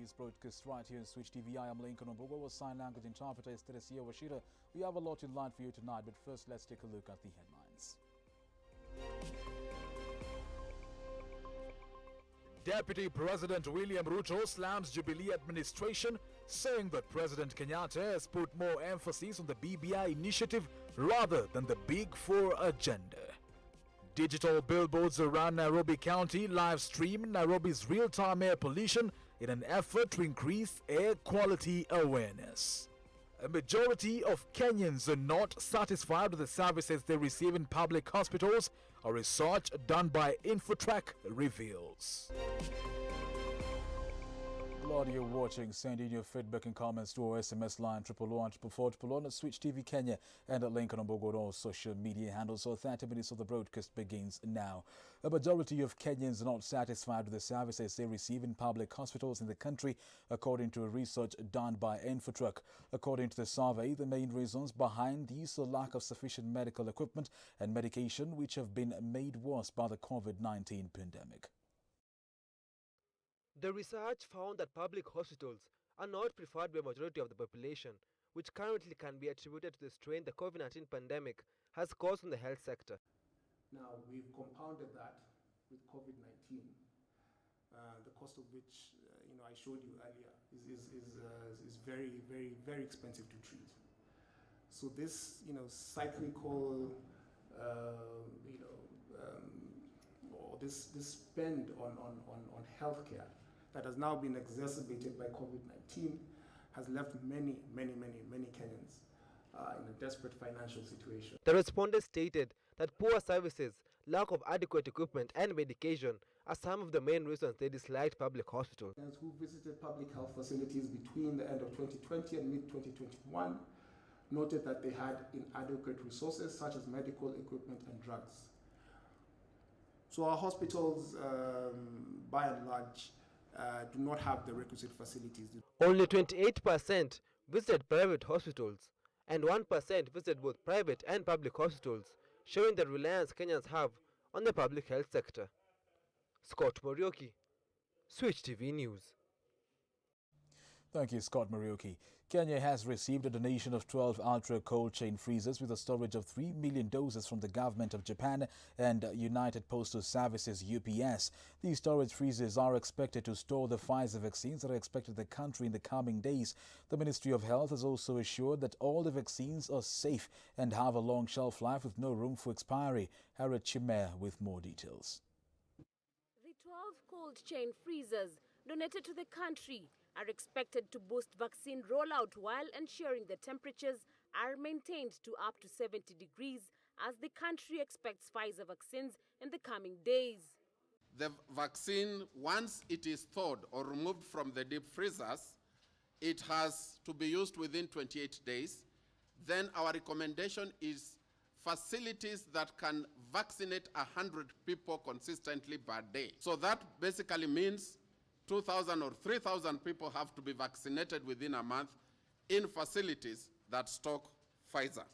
news broadcast right here in Switch TV. I am Lincoln Ombogo, our sign language interpreter is Teresia Washira. We have a lot in line for you tonight, but first let's take a look at the headlines. Deputy President William Ruto slams Jubilee administration, saying that President Kenyatta has put more emphasis on the BBI initiative rather than the Big Four agenda. Digital billboards around Nairobi County live stream Nairobi's real-time air pollution in an effort to increase air quality awareness. A majority of Kenyans are not satisfied with the services they receive in public hospitals, a research done by Infotrack reveals. Glad you're watching. Send in your feedback and comments to our SMS line 111 at Switch TV Kenya and at Lincoln Ombogo on all social media handles. So 30 minutes of the broadcast begins now. A majority of Kenyans are not satisfied with the services they receive in public hospitals in the country, according to a research done by Infotrack. According to the survey, the main reasons behind these are lack of sufficient medical equipment and medication, which have been made worse by the COVID-19 pandemic. The research found that public hospitals are not preferred by a majority of the population, which currently can be attributed to the strain the COVID-19 pandemic has caused on the health sector. Now, we've compounded that with COVID-19, the cost of which I showed you earlier is very, very, very expensive to treat. So this cyclical or this spend on healthcare that has now been exacerbated by COVID-19 has left many Kenyans in a desperate financial situation. The respondents stated that poor services, lack of adequate equipment and medication are some of the main reasons they disliked public hospitals. Who visited public health facilities between the end of 2020 and mid-2021 noted that they had inadequate resources such as medical equipment and drugs. So our hospitals, by and large, do not have the requisite facilities. Only 28% visited private hospitals and 1% visited both private and public hospitals, showing the reliance Kenyans have on the public health sector. Scott Morioki, Switch TV News. Thank you, Scott Marioki. Kenya has received a donation of 12 ultra-cold chain freezers with a storage of 3 million doses from the government of Japan and United Postal Services UPS. These storage freezers are expected to store the Pfizer vaccines that are expected in the country in the coming days. The Ministry of Health has also assured that all the vaccines are safe and have a long shelf life with no room for expiry. Harriet Chimere with more details. The 12 cold chain freezers donated to the country are expected to boost vaccine rollout while ensuring the temperatures are maintained to up to 70 degrees as the country expects Pfizer vaccines in the coming days. The vaccine, once it is thawed or removed from the deep freezers, it has to be used within 28 days. Then our recommendation is facilities that can vaccinate 100 people consistently per day. So that basically means 2,000 or 3,000 people have to be vaccinated within a month in facilities that stock Pfizer.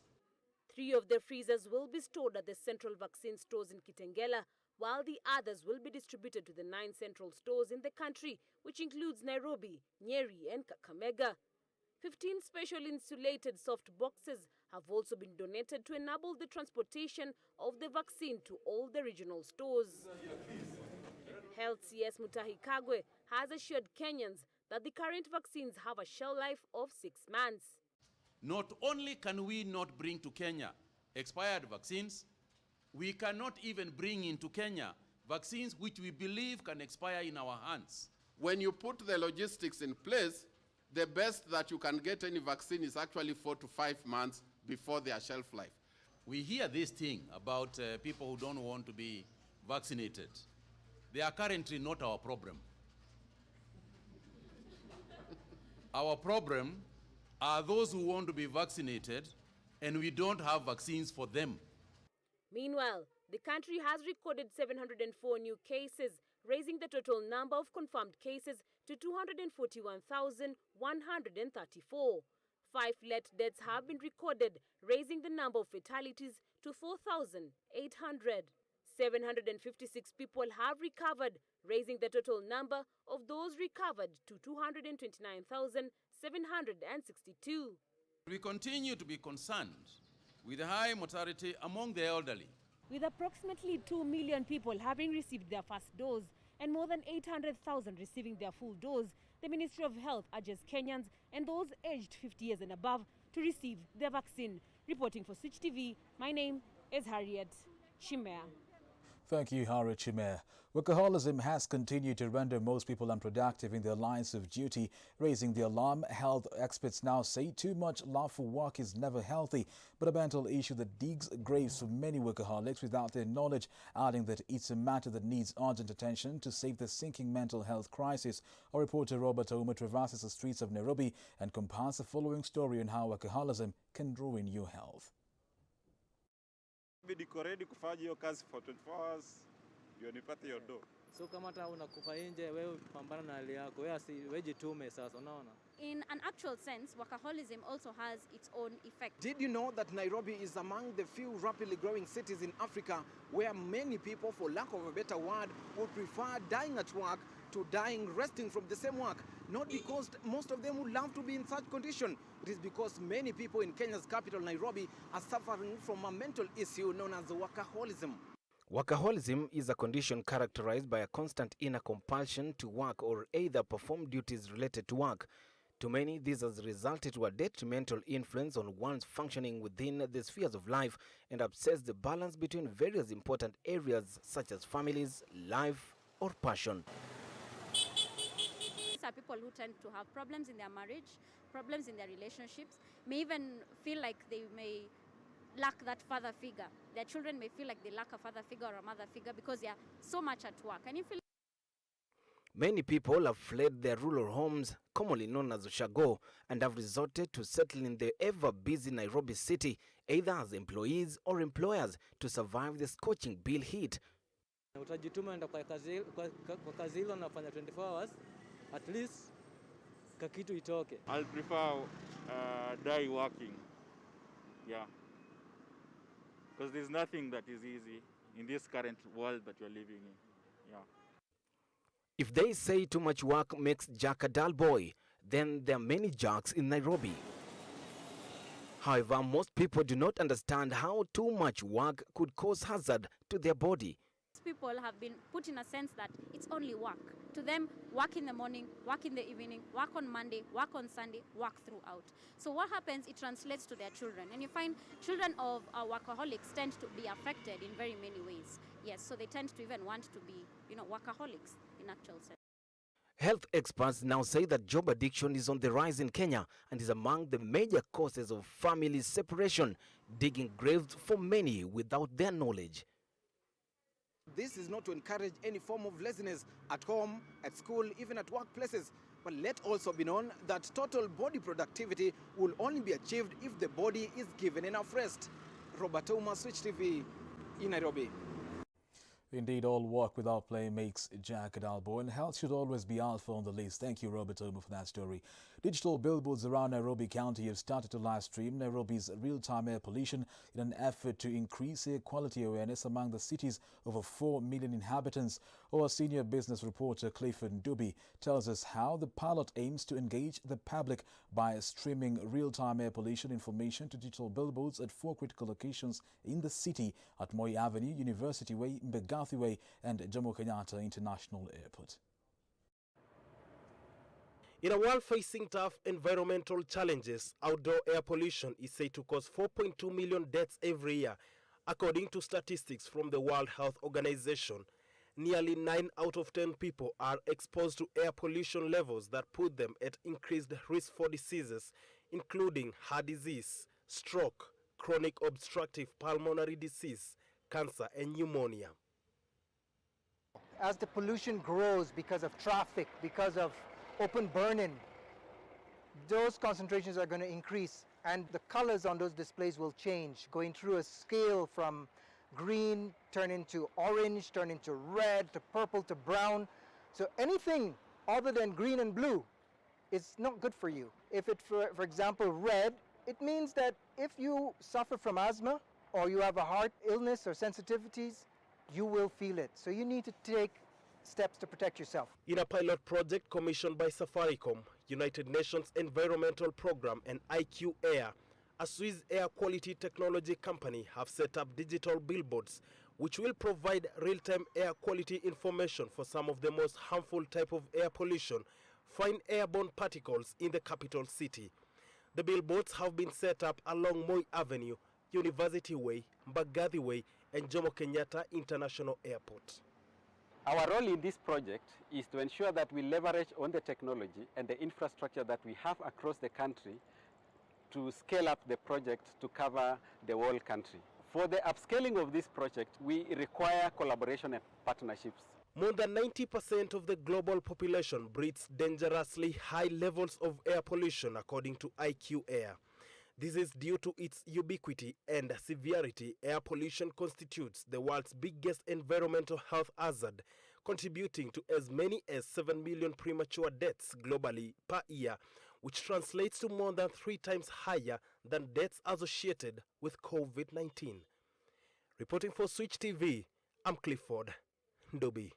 3 of the freezers will be stored at the central vaccine stores in Kitengela, while the others will be distributed to the 9 central stores in the country, which includes Nairobi, Nyeri and Kakamega. 15 special insulated soft boxes have also been donated to enable the transportation of the vaccine to all the regional stores. Health CS Mutahi Kagwe has assured Kenyans that the current vaccines have a shelf life of 6 months. Not only can we not bring to Kenya expired vaccines, we cannot even bring into Kenya vaccines which we believe can expire in our hands. When you put the logistics in place, the best that you can get any vaccine is actually 4 to 5 months before their shelf life. We hear this thing about people who don't want to be vaccinated. They are currently not our problem. Our problem are those who want to be vaccinated and we don't have vaccines for them. Meanwhile, the country has recorded 704 new cases, raising the total number of confirmed cases to 241,134. 5 late deaths have been recorded, raising the number of fatalities to 4,800. 756 people have recovered, raising the total number of those recovered to 229,762. We continue to be concerned with the high mortality among the elderly. With approximately 2 million people having received their first dose and more than 800,000 receiving their full dose, the Ministry of Health urges Kenyans and those aged 50 years and above to receive their vaccine. Reporting for Switch TV, my name is Harriet Chimea. Thank you, Harriet Chimea. Workaholism has continued to render most people unproductive in their lines of duty, raising the alarm. Health experts now say too much love for work is never healthy, but a mental issue that digs graves for many workaholics without their knowledge, adding that it's a matter that needs urgent attention to save the sinking mental health crisis. Our reporter Robert Ouma traverses the streets of Nairobi and compiles the following story on how workaholism can ruin your health. Niko ready kufanya hiyo kazi for 24 hours ndio nipate hiyo do. So kama hata unakufa nje, wewe pambana na hali yako, wewe jitume sasa, unaona? In an actual sense, workaholism also has its own effect. Did you know that Nairobi is among the few rapidly growing cities in Africa where many people, for lack of a better word, would prefer dying at work to dying resting from the same work? Not because most of them would love to be in such condition. It is because many people in Kenya's capital, Nairobi, are suffering from a mental issue known as workaholism. Workaholism is a condition characterized by a constant inner compulsion to work or either perform duties related to work. To many, this has resulted to a detrimental influence on one's functioning within the spheres of life and upsets the balance between various important areas such as families, life, or passion. These are people who tend to have problems in their marriage, problems in their relationships, may even feel like they may lack that father figure. Their children may feel like they lack a father figure or a mother figure because they are so much at work. And you feel Many people have fled their rural homes, commonly known as Ushago, and have resorted to settling in the ever-busy Nairobi city, either as employees or employers, to survive the scorching bill heat. Utajituma enda kwa kazi hilo nafanya 24 hours, at least kakitu itoke. I'll prefer die working. Yeah. Because there's nothing that is easy in this current world that you're living in. Yeah. If they say too much work makes Jack a dull boy, then there are many Jacks in Nairobi. However, most people do not understand how too much work could cause hazard to their body. people have been put in a sense that it's only work. To them, work in the morning, work in the evening, work on Monday, work on Sunday, work throughout. So what happens, it translates to their children. And you find children of workaholics tend to be affected in very many ways. Yes, so they tend to even want to be, workaholics in actual sense. Health experts now say that job addiction is on the rise in Kenya and is among the major causes of family separation, digging graves for many without their knowledge. This is not to encourage any form of laziness at home, at school, even at workplaces. But let also be known that total body productivity will only be achieved if the body is given enough rest. Robert Ouma, Switch TV, in Nairobi. Indeed, all work without play makes Jack a dull boy, and health should always be alpha on the list. Thank you, Robert Ouma, for that story. Digital billboards around Nairobi County have started to live stream Nairobi's real-time air pollution in an effort to increase air quality awareness among the city's over 4 million inhabitants. Our senior business reporter Clifford Ndubi tells us how the pilot aims to engage the public by streaming real-time air pollution information to digital billboards at 4 critical locations in the city at Moi Avenue, University Way, Mbagathi Way and Jomo Kenyatta International Airport. In a world facing tough environmental challenges, outdoor air pollution is said to cause 4.2 million deaths every year. According to statistics from the World Health Organization, nearly 9 out of 10 people are exposed to air pollution levels that put them at increased risk for diseases, including heart disease, stroke, chronic obstructive pulmonary disease, cancer, and pneumonia. As the pollution grows because of traffic, because of open burning, those concentrations are going to increase, and the colors on those displays will change, going through a scale from green, turn into orange, turn into red, to purple, to brown. So anything other than green and blue is not good for you. If it, for example, red, it means that if you suffer from asthma or you have a heart illness or sensitivities, you will feel it. So you need to take steps to protect yourself. In a pilot project commissioned by Safaricom, United Nations Environmental Program and IQ Air, a Swiss air quality technology company have set up digital billboards which will provide real-time air quality information for some of the most harmful type of air pollution, fine airborne particles in the capital city. The billboards have been set up along Moi Avenue, University Way, Mbagathi Way, and Jomo Kenyatta International Airport. Our role in this project is to ensure that we leverage on the technology and the infrastructure that we have across the country to scale up the project to cover the whole country. For the upscaling of this project, we require collaboration and partnerships. More than 90% of the global population breathes dangerously high levels of air pollution, according to IQ Air. This is due to its ubiquity and severity. Air pollution constitutes the world's biggest environmental health hazard, contributing to as many as 7 million premature deaths globally per year, which translates to more than 3 times higher than deaths associated with COVID-19. Reporting for Switch TV, I'm Clifford Ndobi.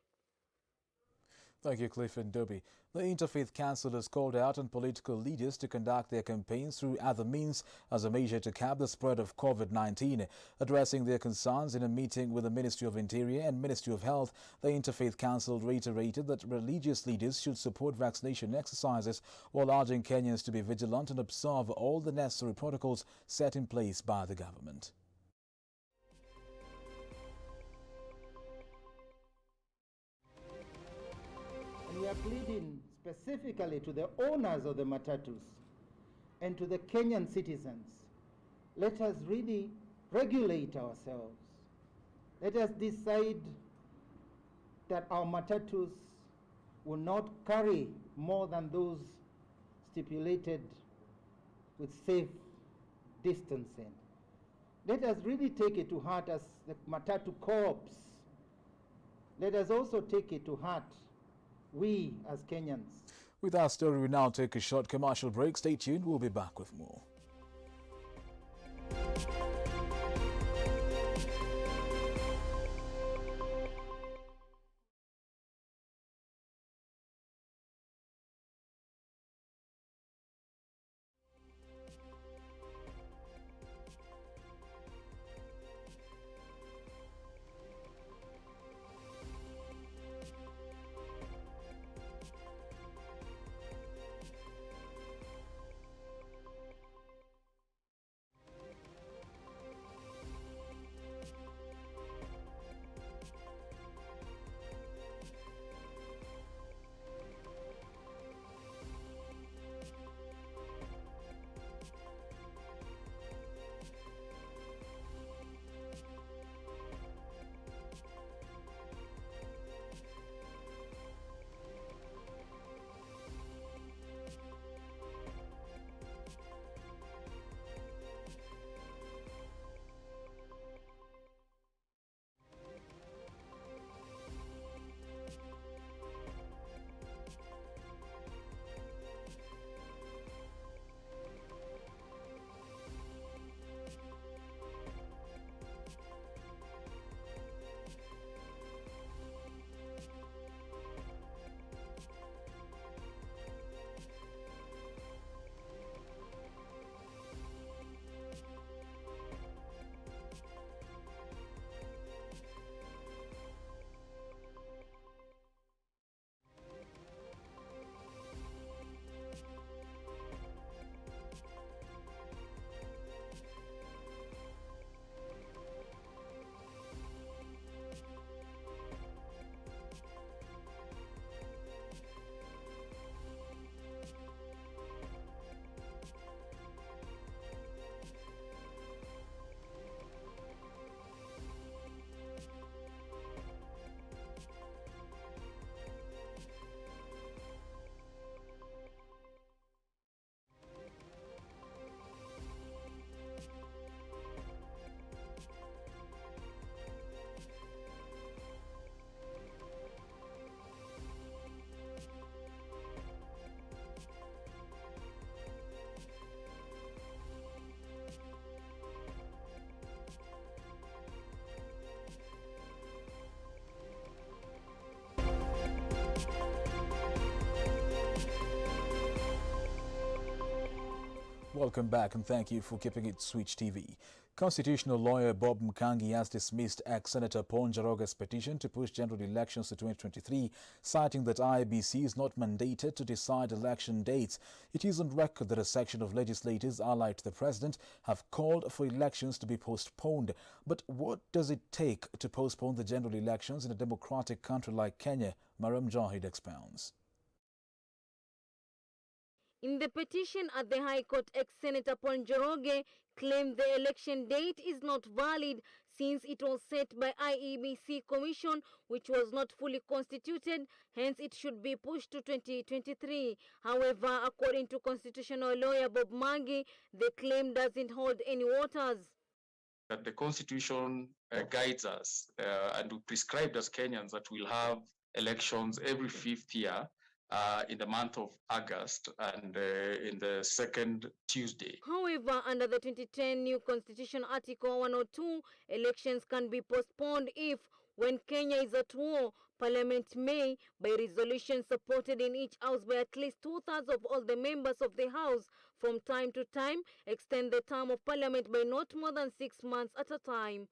Thank you, Clifford Ndobi. The Interfaith Council has called out on political leaders to conduct their campaigns through other means as a measure to cap the spread of COVID-19. Addressing their concerns in a meeting with the Ministry of Interior and Ministry of Health, the Interfaith Council reiterated that religious leaders should support vaccination exercises while urging Kenyans to be vigilant and observe all the necessary protocols set in place by the government. We are pleading specifically to the owners of the matatus and to the Kenyan citizens. Let us really regulate ourselves. Let us decide that our matatus will not carry more than those stipulated with safe distancing. Let us really take it to heart as the matatu corps. Let us also take it to heart, we as Kenyans. With our story, we now take a short commercial break. Stay tuned, we'll be back with more. Welcome back and thank you for keeping it Switch TV. Constitutional lawyer Bob Mkangi has dismissed ex-Senator Paul Njoroge's petition to push general elections to 2023, citing that IEBC is not mandated to decide election dates. It is on record that a section of legislators allied to the president have called for elections to be postponed. But what does it take to postpone the general elections in a democratic country like Kenya? Mariam Jahid expounds. In the petition at the High Court, ex-Senator Paul Njoroge claimed the election date is not valid since it was set by IEBC Commission, which was not fully constituted, hence it should be pushed to 2023. However, according to constitutional lawyer Bob Mkangi, the claim doesn't hold any waters. That the Constitution guides us and we prescribed as Kenyans that we'll have elections every 5th year in the month of August and in the second Tuesday. However, under the 2010 new Constitution Article 102, elections can be postponed if, when Kenya is at war, Parliament may, by resolution supported in each house by at least 2/3 of all the members of the House, from time to time, extend the term of Parliament by not more than 6 months at a time.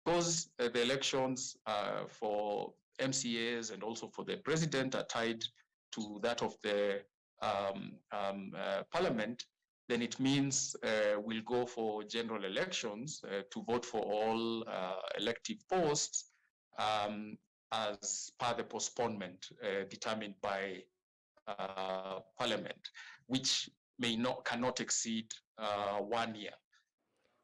Because the elections for MCAs and also for the president are tied to that of the Parliament, then it means we'll go for general elections to vote for all elective posts as per the postponement determined by Parliament, which cannot exceed 1 year.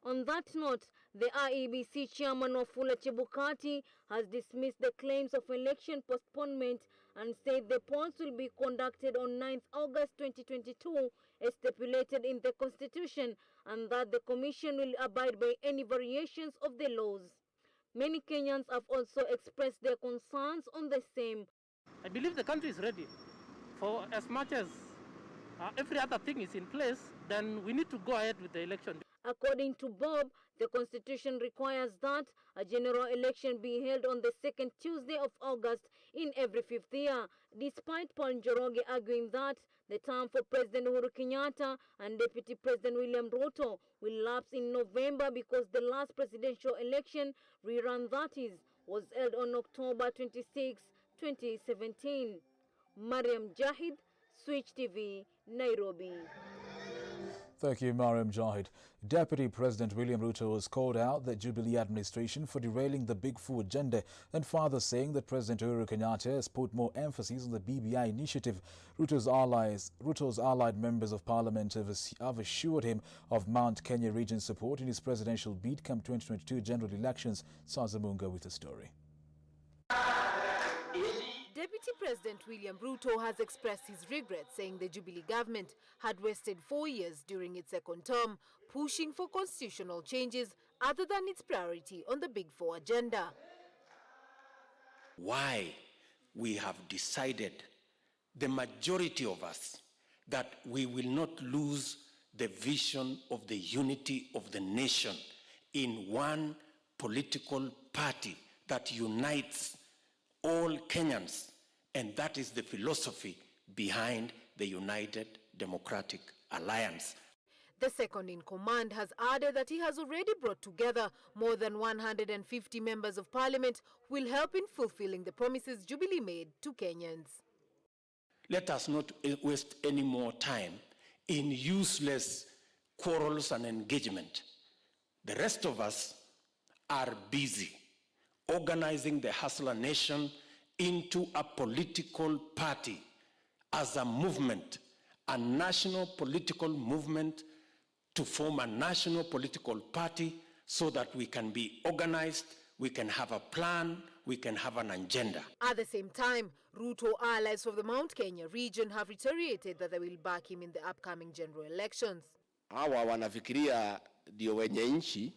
On that note, the IEBC chairman Wafula Chebukati has dismissed the claims of election postponement and said the polls will be conducted on 9th August 2022 as stipulated in the Constitution, and that the Commission will abide by any variations of the laws. Many Kenyans have also expressed their concerns on the same. I believe the country is ready. For as much as every other thing is in place, then we need to go ahead with the election. According to Bob, the Constitution requires that a general election be held on the second Tuesday of August in every 5th year, despite Paul Njoroge arguing that the term for President Uhuru Kenyatta and Deputy President William Ruto will lapse in November because the last presidential election, rerun that is, was held on October 26, 2017. Mariam Jahid, Switch TV, Nairobi. Thank you, Mariam Jahid. Deputy President William Ruto has called out the Jubilee administration for derailing the Big Four agenda and further saying that President Uhuru Kenyatta has put more emphasis on the BBI initiative. Ruto's allied members of parliament have assured him of Mount Kenya region support in his presidential bid come 2022 general elections. Sazamunga with the story. Deputy President William Ruto has expressed his regret, saying the Jubilee government had wasted 4 years during its second term, pushing for constitutional changes other than its priority on the Big Four agenda. Why we have decided, the majority of us, that we will not lose the vision of the unity of the nation in one political party that unites all Kenyans. And that is the philosophy behind the United Democratic Alliance. The second in command has added that he has already brought together more than 150 members of parliament who will help in fulfilling the promises Jubilee made to Kenyans. Let us not waste any more time in useless quarrels and engagement. The rest of us are busy organizing the Hustler Nation into a political party as a movement, a national political movement to form a national political party so that we can be organized, we can have a plan, we can have an agenda. At the same time, Ruto allies of the Mount Kenya region have reiterated that they will back him in the upcoming general elections. Hawa wanafikiria ndio wenye nchi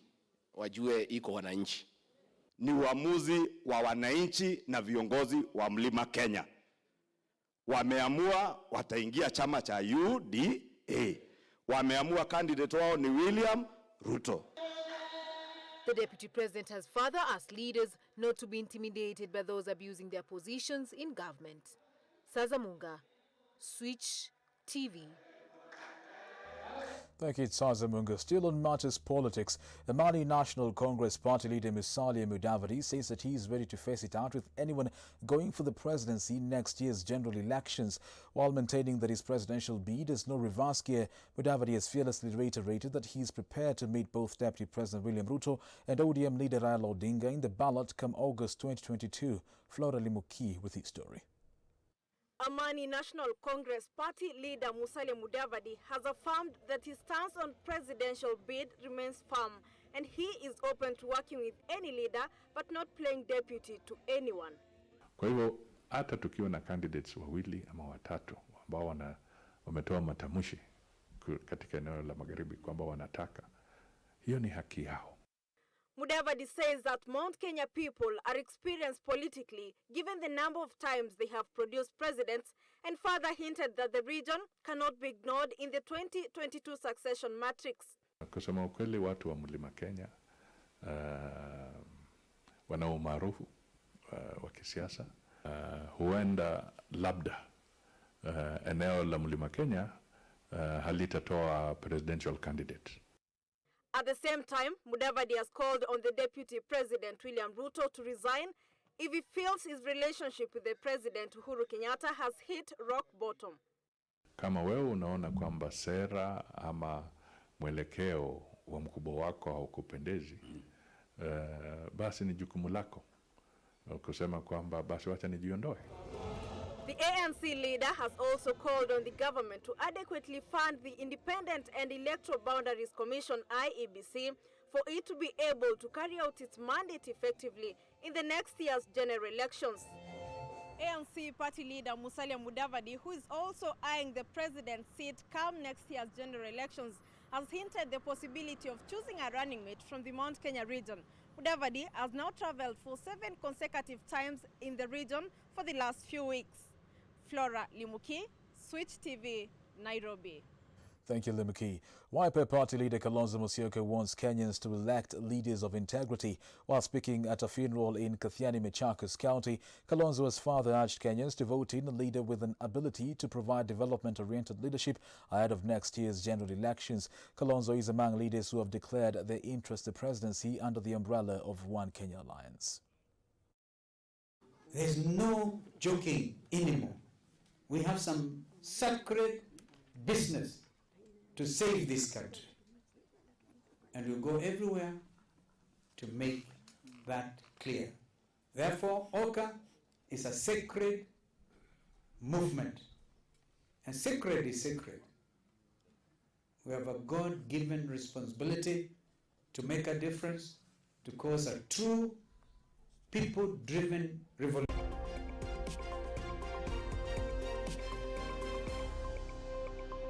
wajue iko wananchi. Ni uamuzi wa wananchi na viongozi wa Mlima Kenya. Wameamua wataingia chama cha UDA. Wameamua candidate wao ni William Ruto. The deputy president has further asked leaders not to be intimidated by those abusing their positions in government. Sazamunga, Switch TV. Thank you, Tsazamunga. Still on matters politics, the Mali National Congress Party leader Musalia Mudavadi says that he is ready to face it out with anyone going for the presidency in next year's general elections. While maintaining that his presidential bid is no reverse gear, Mudavadi has fearlessly reiterated that he is prepared to meet both Deputy President William Ruto and ODM leader Raila Odinga in the ballot come August 2022. Flora Limuki with his story. Amani National Congress Party leader Musalia Mudavadi has affirmed that his stance on presidential bid remains firm and he is open to working with any leader but not playing deputy to anyone. Kwa hivyo hata tukiwa na candidates wawili ama watatu ambao wametoa matamshi katika eneo la magharibi kwamba wanataka, hiyo ni haki yao. Mudavadi says that Mount Kenya people are experienced politically given the number of times they have produced presidents, and further hinted that the region cannot be ignored in the 2022 succession matrix. Kusema ukweli, watu wa Mlima Kenya wana umaarufu wa kisiasa. Huenda labda eneo la Mlima Kenya halitatoa presidential candidate. At the same time, Mudavadi has called on the Deputy President William Ruto to resign if he feels his relationship with the President Uhuru Kenyatta has hit rock bottom. Kama wewe unaona kwamba sera ama mwelekeo wa mkubwa wako haukupendezi, basi ni jukumu lako kusema kwamba basi wacha nijiondoe. The ANC leader has also called on the government to adequately fund the Independent and Electoral Boundaries Commission (IEBC) for it to be able to carry out its mandate effectively in the next year's general elections. ANC party leader Musalia Mudavadi, who is also eyeing the president's seat come next year's general elections, has hinted the possibility of choosing a running mate from the Mount Kenya region. Mudavadi has now traveled for 7 consecutive times in the region for the last few weeks. Flora Limuki, Switch TV, Nairobi. Thank you, Limuki. Wiper Party leader Kalonzo Musyoka wants Kenyans to elect leaders of integrity. While speaking at a funeral in Kathiani, Machakos County, Kalonzo has further urged Kenyans to vote in a leader with an ability to provide development-oriented leadership ahead of next year's general elections. Kalonzo is among leaders who have declared their interest in the presidency under the umbrella of One Kenya Alliance. There's no joking anymore. We have some sacred business to save this country. And we'll go everywhere to make that clear. Therefore, OCA is a sacred movement. And sacred is sacred. We have a God-given responsibility to make a difference, to cause a true people-driven revolution.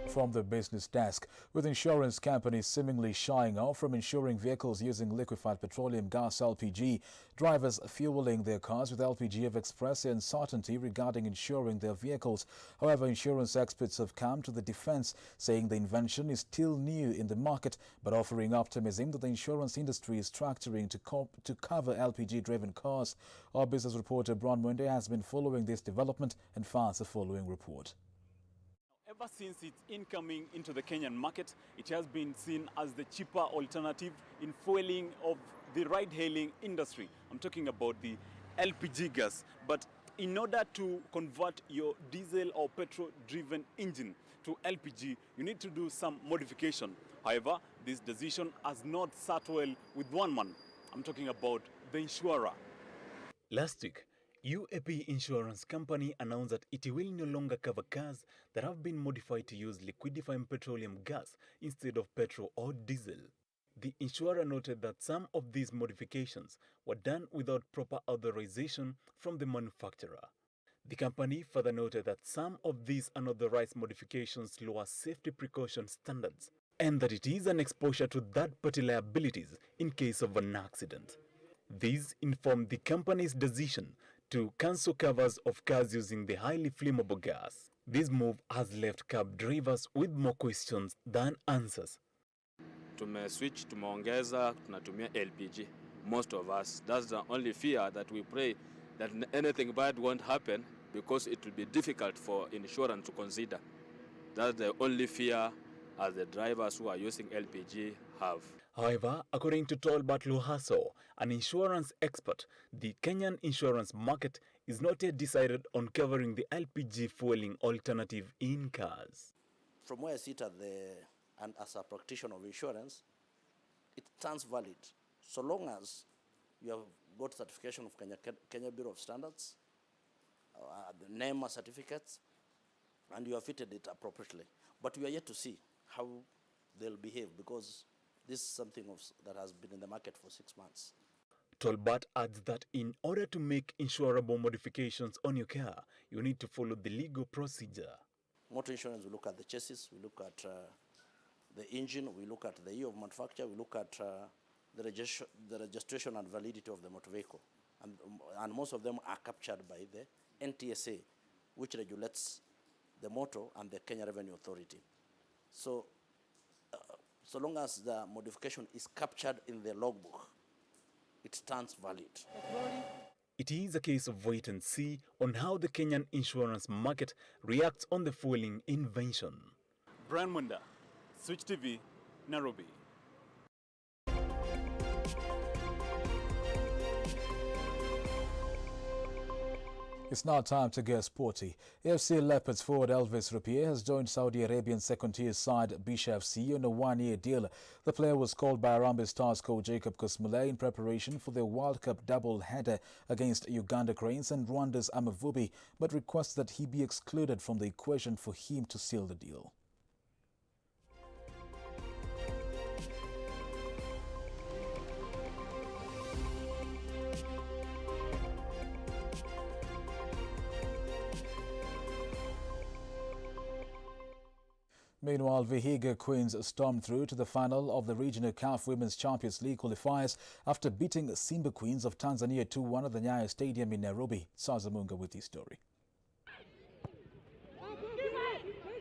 From the business desk, with insurance companies seemingly shying off from insuring vehicles using liquefied petroleum gas (LPG), drivers fueling their cars with LPG have expressed their uncertainty regarding insuring their vehicles. However, insurance experts have come to the defense, saying the invention is still new in the market, but offering optimism that the insurance industry is structuring to cover LPG-driven cars. Our business reporter Bron Mwende has been following this development and files the following report. Ever since its incoming into the Kenyan market, it has been seen as the cheaper alternative in fueling of the ride-hailing industry. I'm talking about the LPG gas. But in order to convert your diesel or petrol-driven engine to LPG, you need to do some modification. However, this decision has not sat well with one man. I'm talking about the insurer. Last week, UAP Insurance Company announced that it will no longer cover cars that have been modified to use liquidifying petroleum gas instead of petrol or diesel. The insurer noted that some of these modifications were done without proper authorization from the manufacturer. The company further noted that some of these unauthorized modifications lower safety precaution standards and that it is an exposure to third-party liabilities in case of an accident. This informed the company's decision to cancel covers of cars using the highly flammable gas. This move has left cab drivers with more questions than answers. Switch, tumeongeza, tunatumia LPG. Most of us, that's the only fear that we pray that anything bad won't happen because it will be difficult for insurance to consider. That's the only fear as the drivers who are using LPG have. However, according to Tolbert Luhaso, an insurance expert, the Kenyan insurance market is not yet decided on covering the LPG fueling alternative in cars. From where I sit and as a practitioner of insurance, it stands valid so long as you have got certification of Kenya Bureau of Standards, the NEMA certificates, and you have fitted it appropriately. But we are yet to see how they'll behave, because this is something that has been in the market for 6 months. Tolbert adds that in order to make insurable modifications on your car, you need to follow the legal procedure. Motor insurance, we look at the chassis, we look at the engine, we look at the year of manufacture, we look at the registration and validity of the motor vehicle. And most of them are captured by the NTSA, which regulates the motor, and the Kenya Revenue Authority. So, so long as the modification is captured in the logbook, it stands valid. It is a case of wait and see on how the Kenyan insurance market reacts on the fueling invention. Brian Munda, Switch TV, Nairobi. It's now time to get sporty. AFC Leopards forward Elvis Rupier has joined Saudi Arabian second-tier side Bisha FC on a one-year deal. The player was called by Harambee Stars coach Jacob Kusmule in preparation for the World Cup double-header against Uganda Cranes and Rwanda's Amavubi, but requests that he be excluded from the equation for him to seal the deal. Meanwhile, Vihiga Queens stormed through to the final of the regional CAF Women's Champions League qualifiers after beating Simba Queens of Tanzania 2-1 at the Nyayo Stadium in Nairobi. Sazamunga with the story.